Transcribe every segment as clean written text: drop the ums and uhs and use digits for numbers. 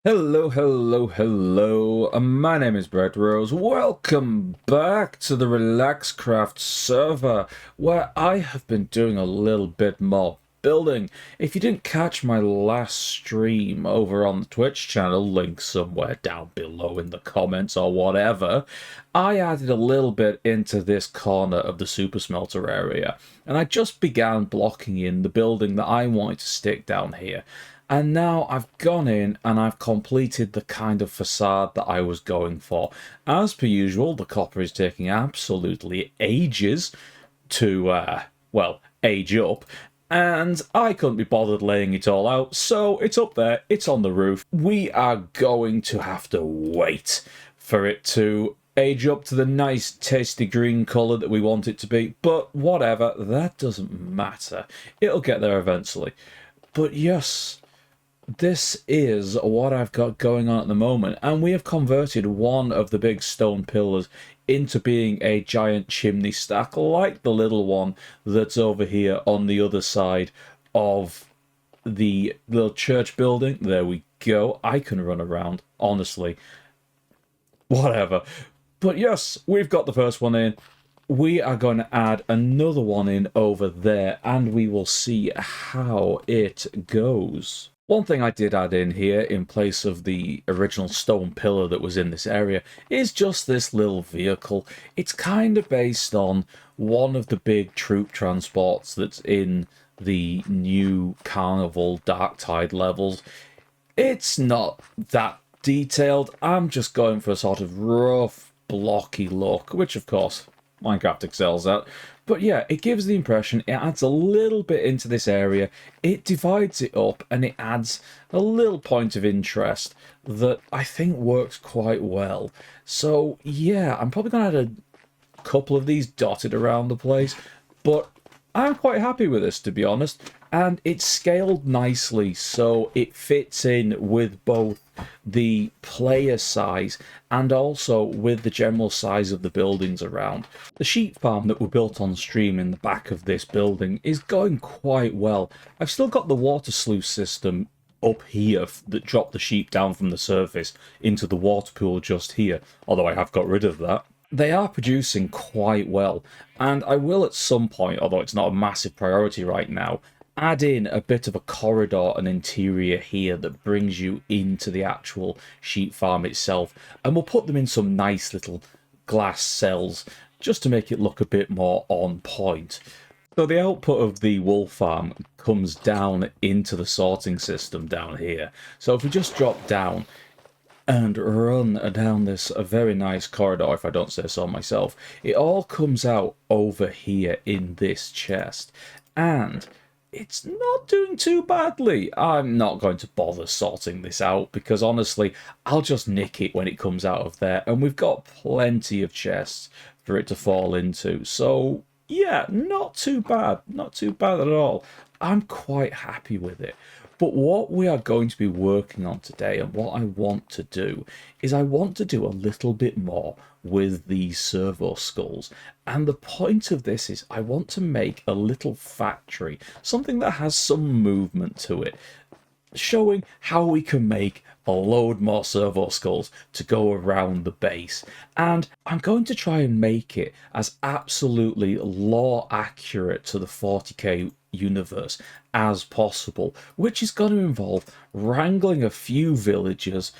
Hello, hello, hello. My name is Brett Rose. Welcome back to the RelaxedCraft server, where I have been doing a little bit more building. If you didn't catch my last stream over on the Twitch channel, link somewhere down below in the comments or whatever, I added a little bit into this corner of the super smelter area, and I just began blocking in the building that I wanted to stick down here. And now I've gone in and I've completed the kind of facade that I was going for. As per usual, the copper is taking absolutely ages to, well, age up. And I couldn't be bothered laying it all out, so it's up there, it's on the roof. We are going to have to wait for it to age up to the nice tasty green colour that we want it to be. But whatever, that doesn't matter. It'll get there eventually. But yes, this is what I've got going on at the moment, and we have converted one of the big stone pillars into being a giant chimney stack, like the little one that's over here on the other side of the little church building. There we go. I can run around, honestly. Whatever. But yes, we've got the first one in. We are going to add another one in over there, and we will see how it goes. One thing I did add in here in place of the original stone pillar that was in this area is just this little vehicle. It's kind of based on one of the big troop transports that's in the new Carnival Dark Tide levels. It's not that detailed. I'm just going for a sort of rough, blocky look, which of course Minecraft excels at. But yeah, it gives the impression, it adds a little bit into this area, it divides it up, and it adds a little point of interest that I think works quite well. So yeah, I'm probably going to add a couple of these dotted around the place, but I'm quite happy with this, to be honest. And it's scaled nicely, so it fits in with both the player size and also with the general size of the buildings around. The sheep farm that we built on stream in the back of this building is going quite well. I've still got the water sluice system up here that dropped the sheep down from the surface into the water pool just here, although I have got rid of that. They are producing quite well, and I will at some point, although it's not a massive priority right now, add in a bit of a corridor and interior here that brings you into the actual sheep farm itself, and we'll put them in some nice little glass cells just to make it look a bit more on point. So the output of the wool farm comes down into the sorting system down here. So if we just drop down and run down this very nice corridor, if I don't say so myself, it all comes out over here in this chest. And it's not doing too badly. I'm not going to bother sorting this out because honestly, I'll just nick it when it comes out of there. And we've got plenty of chests for it to fall into. So yeah, not too bad. Not too bad at all. I'm quite happy with it. But what we are going to be working on today and what I want to do is I want to do a little bit more with these servo skulls. And the point of this is I want to make a little factory, something that has some movement to it, showing how we can make a load more servo skulls to go around the base. And I'm going to try and make it as absolutely lore accurate to the 40k universe as possible, which is going to involve wrangling a few villagers,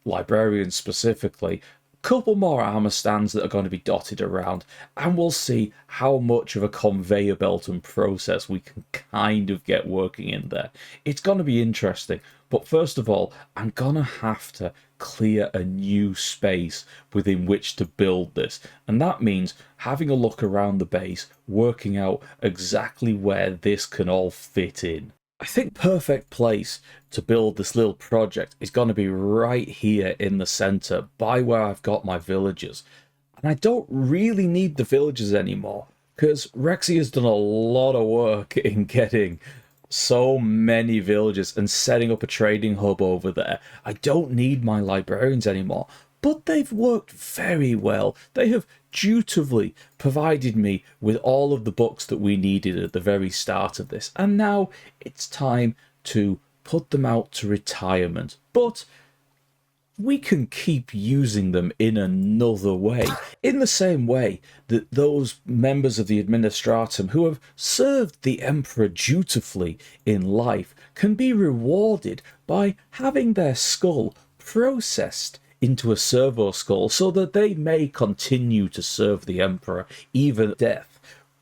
librarians specifically, couple more armor stands that are going to be dotted around, and we'll see how much of a conveyor belt and process we can kind of get working in there. It's going to be interesting, but first of all, I'm going to have to clear a new space within which to build this, and that means having a look around the base, working out exactly where this can all fit in. I think perfect place to build this little project is going to be right here in the center by where I've got my villagers. And I don't really need the villagers anymore because Rexy has done a lot of work in getting so many villagers and setting up a trading hub over there. I don't need my librarians anymore, but they've worked very well. They have dutifully provided me with all of the books that we needed at the very start of this, and now it's time to put them out to retirement. But we can keep using them in another way. In the same way that those members of the Administratum who have served the Emperor dutifully in life can be rewarded by having their skull processed into a servo skull so that they may continue to serve the Emperor even death.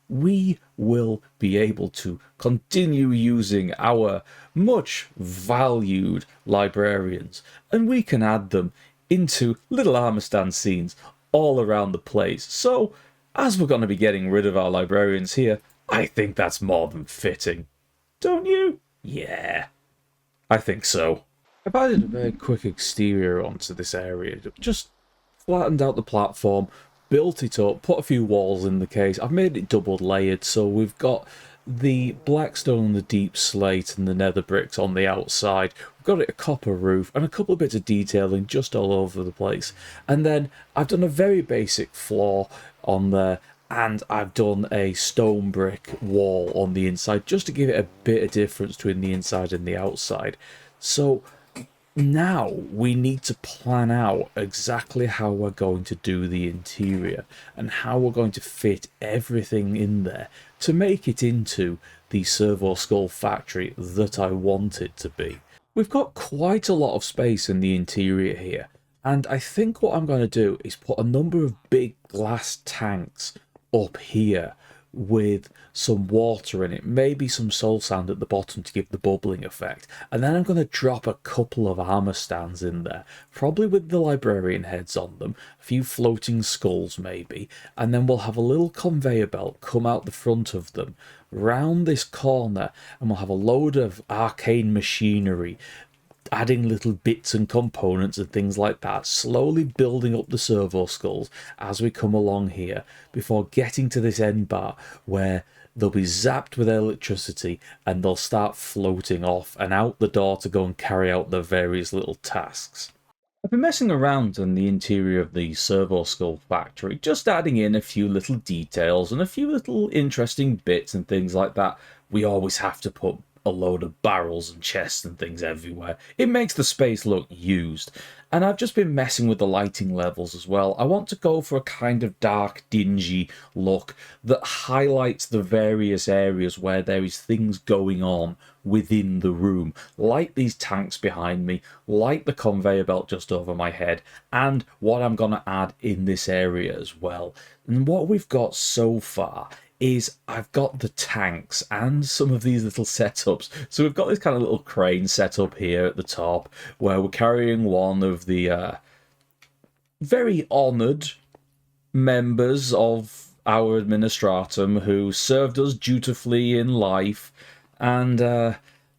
We will be able to continue using our much valued librarians, and we can add them into little armor stand scenes all around the place. So, as we're going to be getting rid of our librarians here, I think that's more than fitting. Don't you? Yeah, I think so. I've added a very quick exterior onto this area, just flattened out the platform, built it up, put a few walls in the case. I've made it double layered, so we've got the blackstone and the deep slate and the nether bricks on the outside. We've got it a copper roof and a couple of bits of detailing just all over the place. And then I've done a very basic floor on there, and I've done a stone brick wall on the inside just to give it a bit of difference between the inside and the outside. So now we need to plan out exactly how we're going to do the interior and how we're going to fit everything in there to make it into the servo skull factory that I want it to be. We've got quite a lot of space in the interior here, and I think what I'm going to do is put a number of big glass tanks up here with some water in it, maybe some soul sand at the bottom to give the bubbling effect, and then I'm going to drop a couple of armor stands in there, probably with the librarian heads on them, a few floating skulls maybe, and then we'll have a little conveyor belt come out the front of them round this corner, and we'll have a load of arcane machinery adding little bits and components and things like that, slowly building up the servo skulls as we come along here before getting to this end bar where they'll be zapped with electricity and they'll start floating off and out the door to go and carry out their various little tasks. I've been messing around in the interior of the servo skull factory, just adding in a few little details and a few little interesting bits and things like that. We always have to put a load of barrels and chests and things everywhere. It makes the space look used. And I've just been messing with the lighting levels as well. I want to go for a kind of dark, dingy look that highlights the various areas where there is things going on within the room, like these tanks behind me, like the conveyor belt just over my head, and what I'm going to add in this area as well. And what we've got so far is I've got the tanks and some of these little setups. So we've got this kind of little crane set up here at the top where we're carrying one of the very honoured members of our administratum who served us dutifully in life, and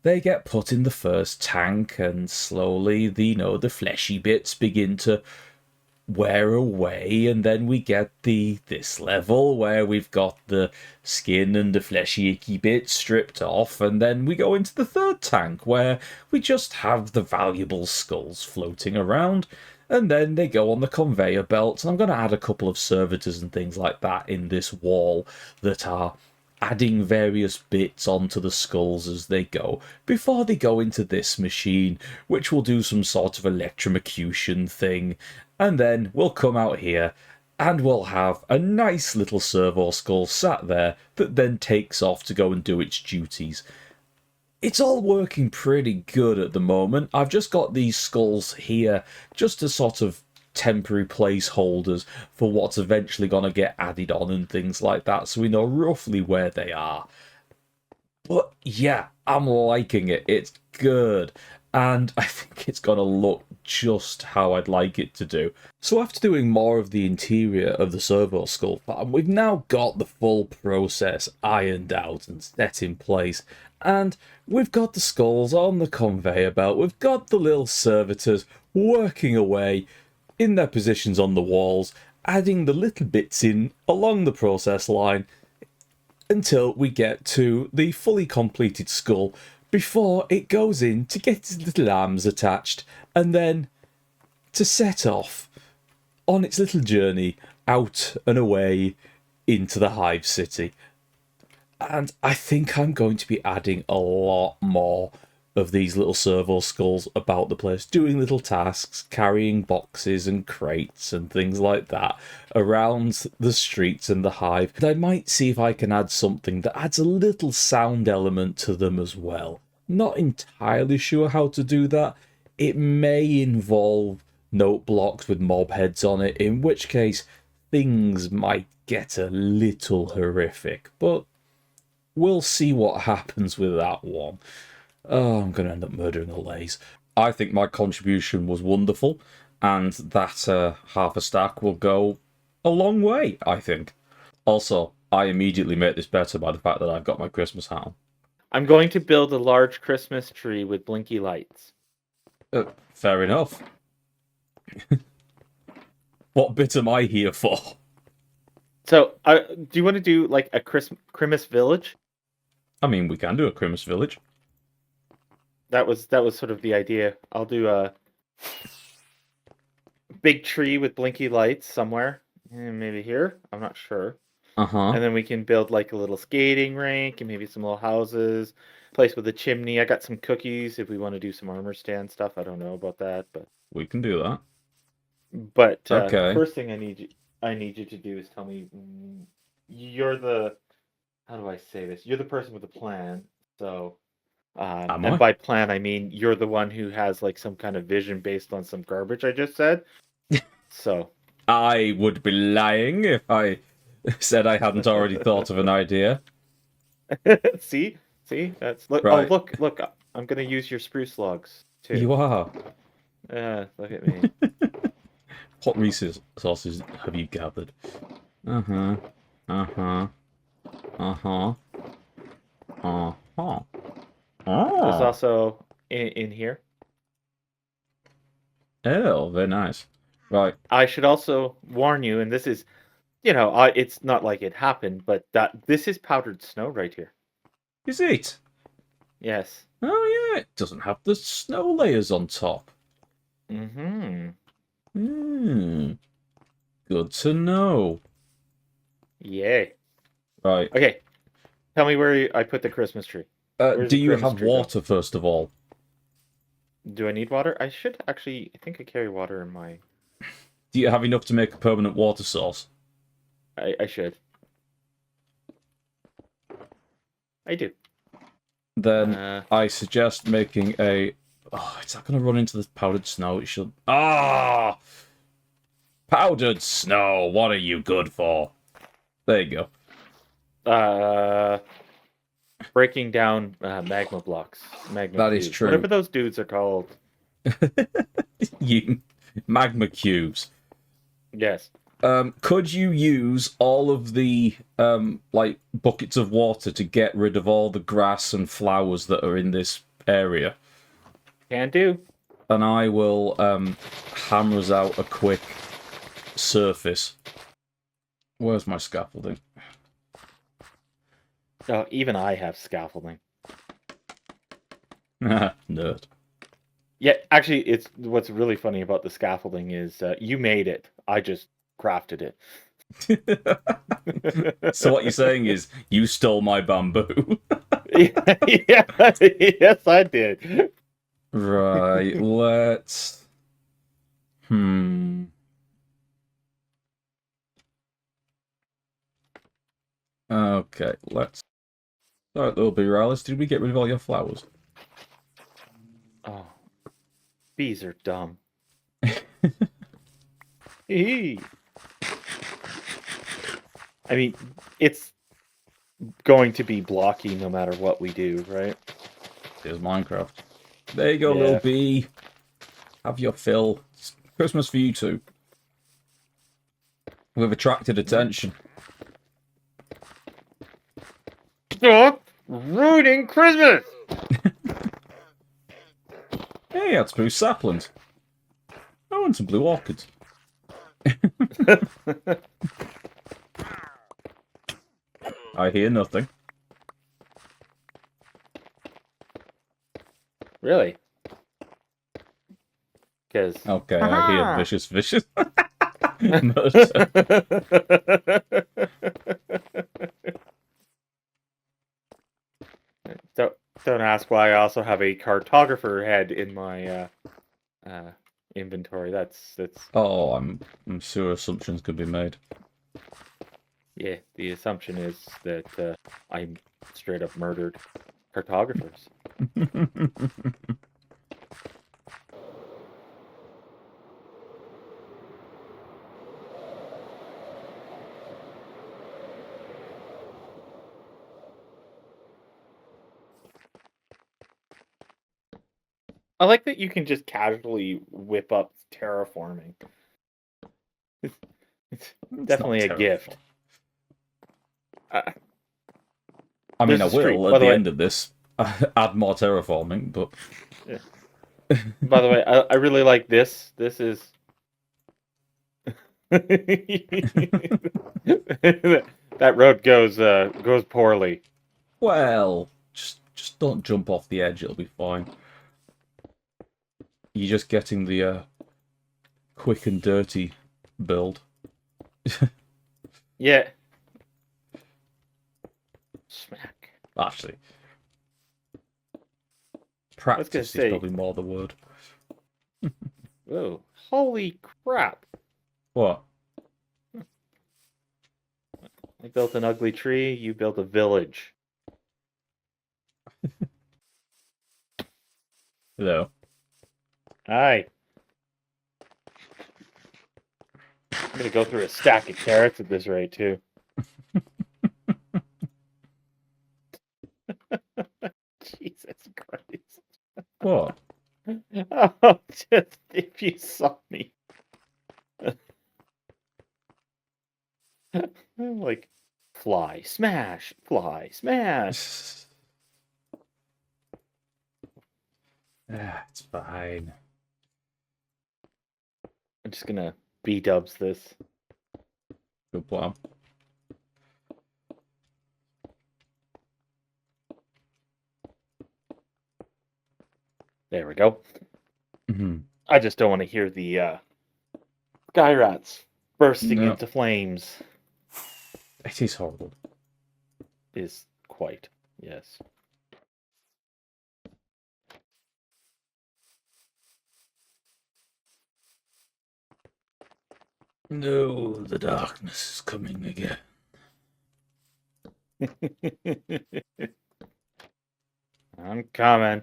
they get put in the first tank, and slowly the fleshy bits begin to wear away, and then we get this level where we've got the skin and the fleshy icky bits stripped off, and then we go into the third tank where we just have the valuable skulls floating around, and then they go on the conveyor belts. And I'm going to add a couple of servitors and things like that in this wall that are adding various bits onto the skulls as they go, before they go into this machine, which will do some sort of electrocution thing, and then we'll come out here and we'll have a nice little servo skull sat there that then takes off to go and do its duties. It's all working pretty good at the moment. I've just got these skulls here just as sort of temporary placeholders for what's eventually going to get added on and things like that, so we know roughly where they are. But yeah, I'm liking it. It's good, and I think it's going to look just how I'd like it to do. So after doing more of the interior of the servo skull farm, we've now got the full process ironed out and set in place, and we've got the skulls on the conveyor belt, we've got the little servitors working away in their positions on the walls, adding the little bits in along the process line until we get to the fully completed skull before it goes in to get its little arms attached and then to set off on its little journey out and away into the Hive City. And I think I'm going to be adding a lot more of these little servo skulls about the place, doing little tasks, carrying boxes and crates and things like that around the streets and the hive. And I might see if I can add something that adds a little sound element to them as well. Not entirely sure how to do that. It may involve note blocks with mob heads on it, in which case things might get a little horrific, but we'll see what happens with that one. Oh, I'm going to end up murdering a laze. I think my contribution was wonderful, and that half a stack will go a long way, I think. Also, I immediately make this better by the fact that I've got my Christmas hat on. I'm going to build a large Christmas tree with blinky lights. Fair enough. What bit am I here for? So, do you want to do like a Christmas village? I mean, we can do a Christmas village. That was sort of the idea. I'll do a big tree with blinky lights somewhere, maybe here. I'm not sure. And then we can build like a little skating rink and maybe some little houses, place with a chimney. I got some cookies if we want to do some armor stand stuff. I don't know about that, but we can do that. But okay. The first thing I need you to do is tell me you're the, how do I say this? You're the person with the plan. So and by plan I mean you're the one who has like some kind of vision based on some garbage I just said. So I would be lying if I said I hadn't already thought of an idea. see, that's look. Right. Oh, look! I'm gonna use your spruce logs too. You are. Look at me. What resources have you gathered? There's also in here. Oh, very nice. Right. I should also warn you, and this is, it's not like it happened, but this is powdered snow right here. Is it? Yes. Oh, yeah. It doesn't have the snow layers on top. Mm-hmm. Good to know. Yay. Right. Okay. Tell me where I put the Christmas tree. Do you have water, first of all? Do I need water? I should actually... I think I carry water in my... Do you have enough to make a permanent water source? I should. I do. Then I suggest making a... Oh, it's not going to run into the powdered snow. It should... Ah! Powdered snow, what are you good for? There you go. Breaking down magma blocks. That is true. Whatever those dudes are called. Magma cubes. Yes. Could you use all of the like buckets of water to get rid of all the grass and flowers that are in this area? Can do. And I will hammer us out a quick surface. Where's my scaffolding? Oh, even I have scaffolding. Nerd. Yeah, actually, it's what's really funny about the scaffolding is you made it. I just crafted it. So what you're saying is you stole my bamboo. Yeah, yes, I did. Right, let's... Okay, let's... Alright, little B-Rallis, did we get rid of all your flowers? Oh, bees are dumb. I mean, it's going to be blocky no matter what we do, right? Here's Minecraft. There you go, little bee. Have your fill. It's Christmas for you too. We've attracted attention. Stop ruining Christmas! Hey, that's blue saplings. I want some blue orchids. I hear nothing. Really? Because... Okay, I hear vicious. Don't ask why I also have a cartographer head in my inventory. That's Oh, I'm sure assumptions could be made. yeah. The assumption is that I straight up murdered cartographers. I like that you can just casually whip up terraforming. It's It's not definitely a gift. I mean, I will at the end of this add more terraforming, but. Yeah. By the way, I really like this. This is. That road goes poorly. Well, just don't jump off the edge. It'll be fine. You're just getting the quick and dirty build. Yeah. Smack. Actually, practice is probably more the word. Whoa! Holy crap! What? I built an ugly tree. You built a village. Hello. Hi. I'm gonna go through a stack of carrots at this rate too. Jesus Christ. What? Oh, just if you saw me. Like, fly, smash, fly, smash. It's fine. I'm just gonna B-dubs this. Good plan. There we go. Mm-hmm. I just don't want to hear the sky rats bursting into flames. It is horrible. Is quite, yes. No, the darkness is coming again. I'm coming.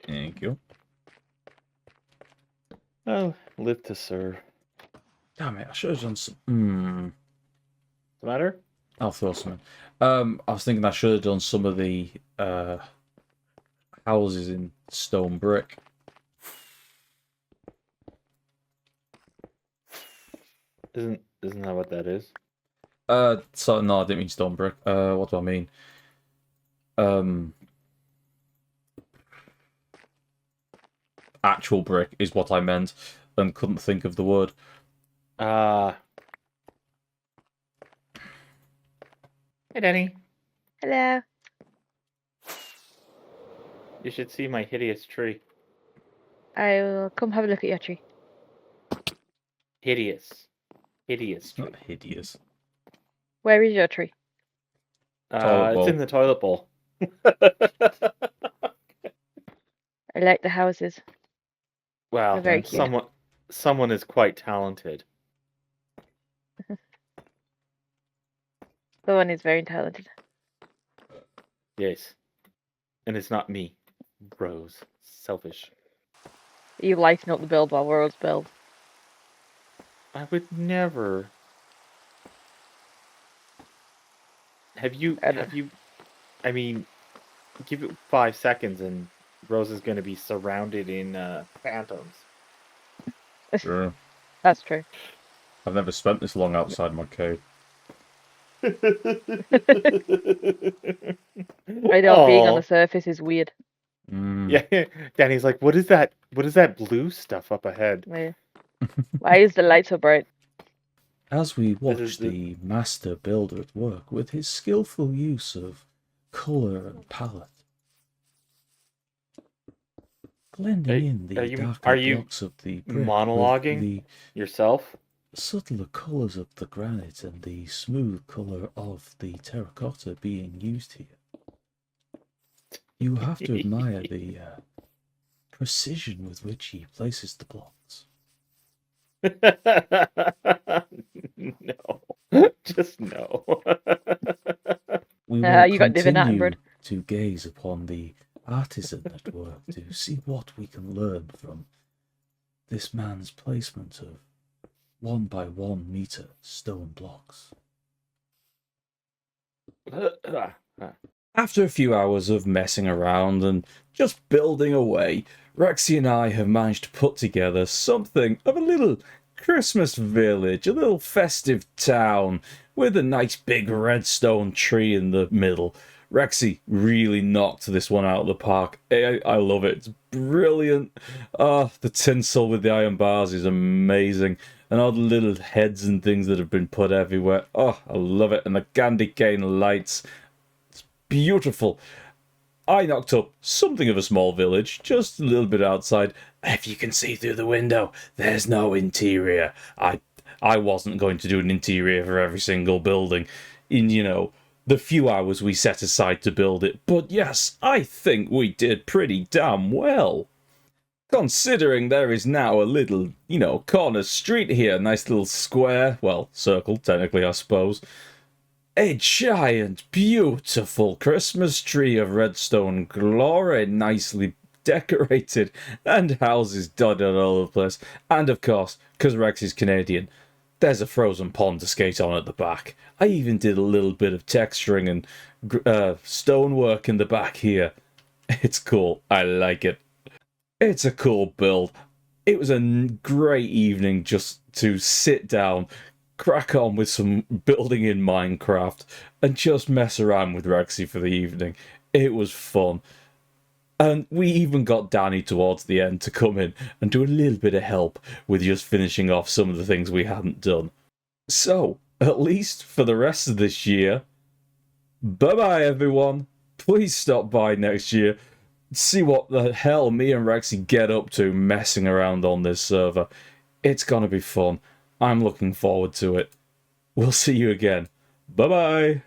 Thank you. Oh, live to serve. Damn it, I should have done some. What's the matter? I'll throw some in. I was thinking I should have done some of the houses in stone brick. Isn't that what that is? So no, I didn't mean stone brick. What do I mean? Actual brick is what I meant, and couldn't think of the word. Hey, Danny. Hello. You should see my hideous tree. I will come have a look at your tree. Hideous. Hideous It's tree. not hideous. Where is your tree? It's in the toilet bowl. I like the houses. Well, very cute. someone is quite talented. Someone is very talented. Yes. And it's not me. Rose. Selfish. You lighten up the build while Rose builds. I would never. Have you I mean, give it 5 seconds and Rose is gonna be surrounded in phantoms. Sure. That's true. I've never spent this long outside my cave. I know being on the surface is weird. Yeah, Danny's like, what is that? What is that blue stuff up ahead? Yeah. Why is the light so bright? As we watch the master builder at work with his skillful use of colour and palette, blending in the darker are you blocks of the brick monologuing with the yourself? subtler colours of the granite and the smooth colour of the terracotta being used here. You have to admire the precision with which he places the blocks. No. Just no. We will You got divin at him, continue bro. to gaze upon the artisan at work to see what we can learn from this man's placement of 1 by 1 meter stone blocks. After a few hours of messing around and just building away, Rexy and I have managed to put together something of a little Christmas village, a little festive town with a nice big redstone tree in the middle. Rexy really knocked this one out of the park. I love it. It's brilliant. The tinsel with the iron bars is amazing. And all the little heads and things that have been put everywhere. Oh, I love it. And the candy cane lights. It's beautiful. I knocked up something of a small village, just a little bit outside. If you can see through the window, there's no interior. I wasn't going to do an interior for every single building in, the few hours we set aside to build it. But yes, I think we did pretty damn well. Considering there is now a little, corner street here, nice little square, well, circle, technically, I suppose. A giant, beautiful Christmas tree of redstone glory, nicely decorated, and houses dotted all over the place. And of course, because Rex is Canadian, there's a frozen pond to skate on at the back. I even did a little bit of texturing and stonework in the back here. It's cool. I like it. It's a cool build. It was a great evening just to sit down, crack on with some building in Minecraft, and just mess around with Rexy for the evening. It was fun. And we even got Danny towards the end to come in and do a little bit of help with just finishing off some of the things we hadn't done. So, at least for the rest of this year, bye-bye everyone. Please stop by next year. See what the hell me and Rexy get up to messing around on this server. It's gonna be fun. I'm looking forward to it. We'll see you again. Bye-bye.